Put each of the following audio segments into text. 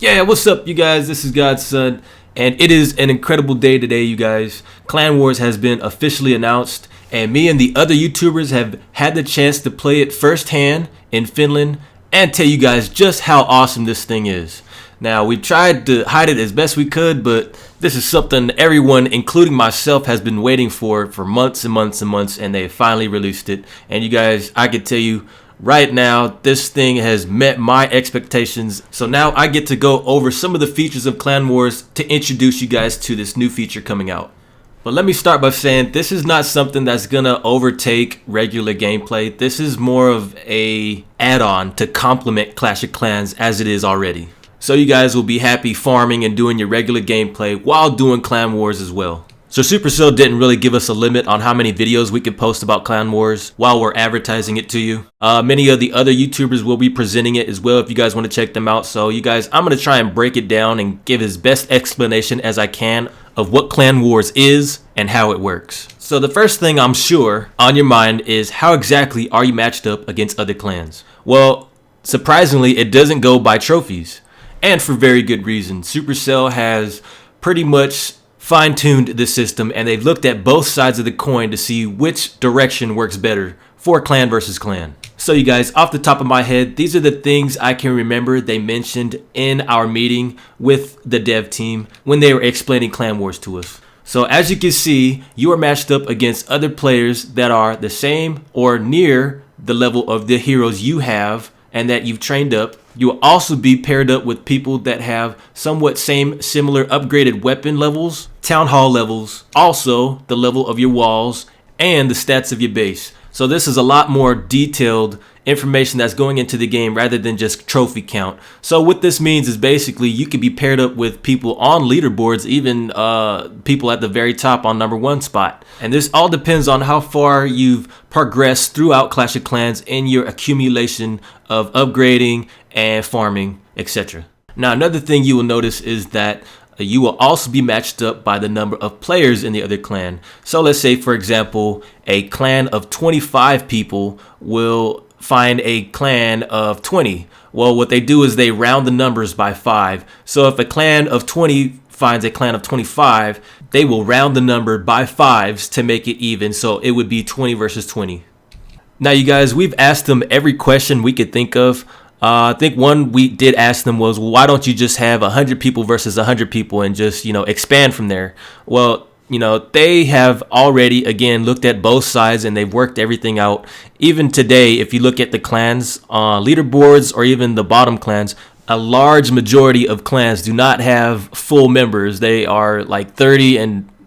Yeah, what's up, you guys? This is Godson, and it is an incredible day today, you guys. Clan Wars has been officially announced, and me and the other YouTubers have had the chance to play it firsthand in Finland and tell you guys just how awesome this thing is. Now, we tried to hide it as best we could, but this is something everyone, including myself, has been waiting for months and months and months, and they finally released it. And you guys, I can tell you, right now, this thing has met my expectations. So now I get to go over some of the features of Clan Wars to introduce you guys to this new feature coming out. But let me start by saying this is not something that's gonna overtake regular gameplay. This is more of a add-on to complement Clash of Clans as it is already. So you guys will be happy farming and doing your regular gameplay while doing Clan Wars as well. So Supercell didn't really give us a limit on how many videos we could post about Clan Wars while we're advertising it to you. Many of the other YouTubers will be presenting it as well if you guys want to check them out. So you guys, I'm going to try and break it down and give as best explanation as I can of what Clan Wars is and how it works. So the first thing I'm sure on your mind is how exactly are you matched up against other clans? Well, surprisingly, it doesn't go by trophies, and for very good reason. Supercell has pretty much fine-tuned the system, and they've looked at both sides of the coin to see which direction works better for clan versus clan. So you guys, off the top of my head, these are the things I can remember they mentioned in our meeting with the dev team when they were explaining Clan Wars to us. So as you can see, you are matched up against other players that are the same or near the level of the heroes you have and that you've trained up. You will also be paired up with people that have somewhat similar upgraded weapon levels, town hall levels, also the level of your walls, and the stats of your base. So this is a lot more detailed information that's going into the game rather than just trophy count. So what this means is basically you can be paired up with people on leaderboards, even people at the very top on #1 spot. And this all depends on how far you've progressed throughout Clash of Clans in your accumulation of upgrading and farming, etc. Now, another thing you will notice is that you will also be matched up by the number of players in the other clan. So let's say, for example, a clan of 25 people will find a clan of 20. Well, what they do is they round the numbers by 5. So if a clan of 20 finds a clan of 25, they will round the number by 5s to make it even. So it would be 20 versus 20. Now, you guys, we've asked them every question we could think of. I think one we did ask them was, well, why don't you just have 100 people versus 100 people and just, expand from there? Well, they have already, again, looked at both sides and they've worked everything out. Even today, if you look at the clans leaderboards or even the bottom clans, a large majority of clans do not have full members. They are like 30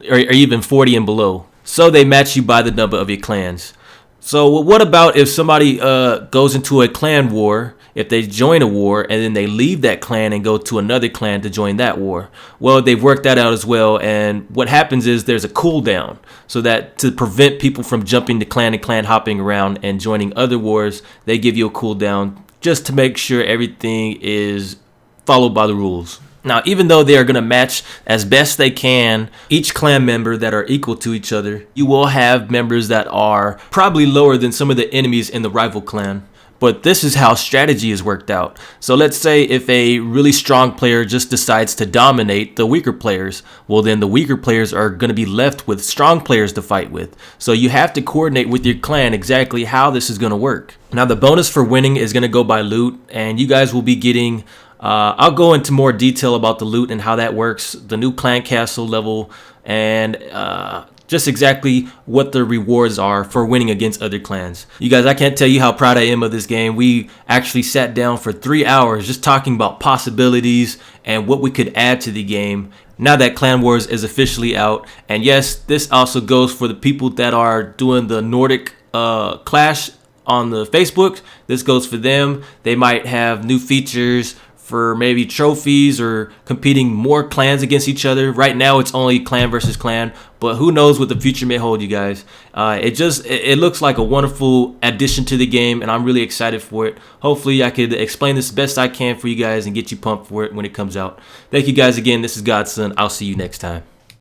or even 40 and below. So they match you by the number of your clans. So what about if somebody goes into a clan war, if they join a war and then they leave that clan and go to another clan to join that war? Well, they've worked that out as well. And what happens is there's a cooldown so that to prevent people from jumping to clan and clan hopping around and joining other wars, they give you a cooldown just to make sure everything is followed by the rules. Now, even though they are going to match as best they can each clan member that are equal to each other, you will have members that are probably lower than some of the enemies in the rival clan. But this is how strategy is worked out. So let's say if a really strong player just decides to dominate the weaker players, well, then the weaker players are going to be left with strong players to fight with. So you have to coordinate with your clan exactly how this is going to work. Now, the bonus for winning is going to go by loot, and you guys will be getting I'll go into more detail about the loot and how that works, the new clan castle level, and just exactly what the rewards are for winning against other clans. You guys, I can't tell you how proud I am of this game. We actually sat down for 3 hours just talking about possibilities and what we could add to the game now that Clan Wars is officially out. And yes, this also goes for the people that are doing the Nordic Clash on the Facebook. This goes for them. They might have new features for maybe trophies or competing more clans against each other. Right now it's only clan versus clan, but who knows what the future may hold, you guys. It looks like a wonderful addition to the game, and I'm really excited for it. Hopefully I could explain this best I can for you guys and get you pumped for it when it comes out. Thank you guys again. This is Godson. I'll see you next time.